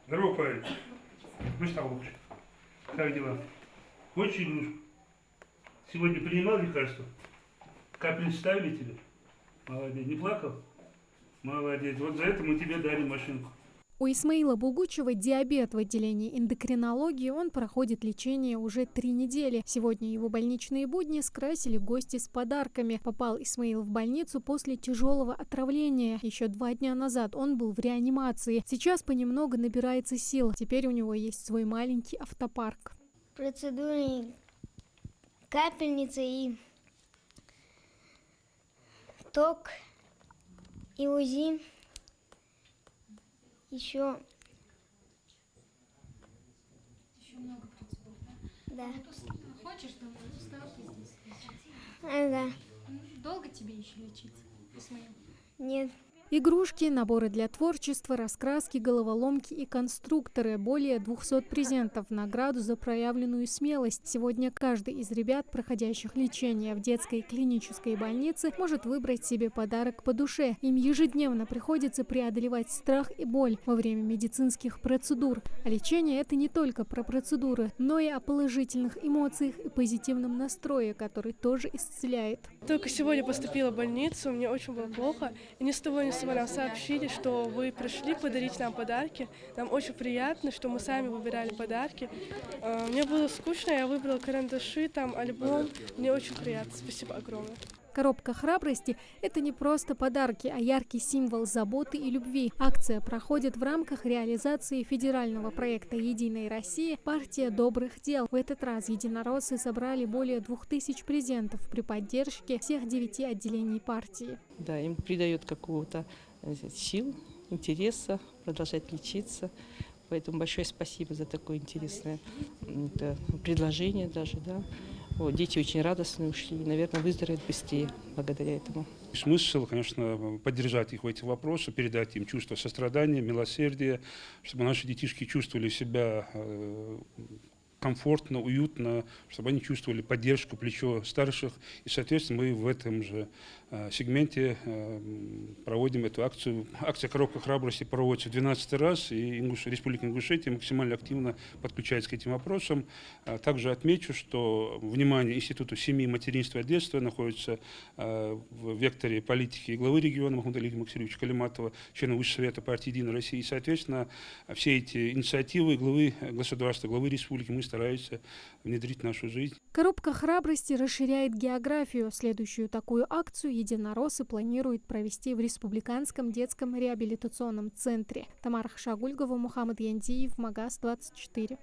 Здорово, Павел. Ну что, лучше? Как дела? Хочешь игрушку? Сегодня принимал лекарство? Капельницы ставили тебе? Молодец. Не плакал? Молодец. Вот за это мы тебе дали машинку. У Исмаила Бугучева диабет. В отделении эндокринологии он проходит лечение уже 3 недели. Сегодня его больничные будни скрасили гости с подарками. Попал Исмаил в больницу после тяжелого отравления. Еще 2 дня назад он был в реанимации. Сейчас понемногу набирается сил. Теперь у него есть свой маленький автопарк. Процедуры капельницы и ток и УЗИ. Еще много процедур, да. Хочешь, там ставки здесь? Ага. Долго тебе еще лечиться, Исмаил? Нет. Игрушки, наборы для творчества, раскраски, головоломки и конструкторы. Более 200 презентов в награду за проявленную смелость. Сегодня каждый из ребят, проходящих лечение в детской клинической больнице, может выбрать себе подарок по душе. Им ежедневно приходится преодолевать страх и боль во время медицинских процедур. А лечение – это не только про процедуры, но и о положительных эмоциях и позитивном настрое, который тоже исцеляет. Только сегодня поступила в больницу, мне очень было плохо. И ни с того ни с сего нам сообщили, что вы пришли подарить нам подарки. Нам очень приятно, что мы сами выбирали подарки. Мне было скучно, я выбрала карандаши, там альбом. Мне очень приятно. Спасибо огромное. Коробка храбрости – это не просто подарки, а яркий символ заботы и любви. Акция проходит в рамках реализации федерального проекта «Единая Россия. Партия добрых дел». В этот раз единороссы собрали более 2000 презентов при поддержке всех 9 отделений партии. Да, им придает какого-то сил, интереса продолжать лечиться. Поэтому большое спасибо за такое интересное предложение даже, да. Вот, дети очень радостно ушли, наверное, выздоровеют быстрее благодаря этому. Смысл, конечно, поддержать их в этих вопросах, передать им чувство сострадания, милосердия, чтобы наши детишки чувствовали себя комфортно, уютно, чтобы они чувствовали поддержку, плечо старших. И, соответственно, мы в этом же сегменте проводим эту акцию. Акция «Коробка храбрости» проводится в 12-й раз, и Республика Ингушетия максимально активно подключается к этим вопросам. Также отмечу, что внимание Института семьи, материнства и детства находится в векторе политики главы региона Махмуда Алиева Максимовича Калиматова, члена Высшего совета партии «Единая Россия». И, соответственно, все эти инициативы главы государства, главы республики мы стараемся внедрить в нашу жизнь. Коробка храбрости расширяет географию. Следующую такую акцию единороссы планируют провести в Республиканском детском реабилитационном центре. Тамара Хашагульгова, Мухаммад Яндиев, Магаз 24.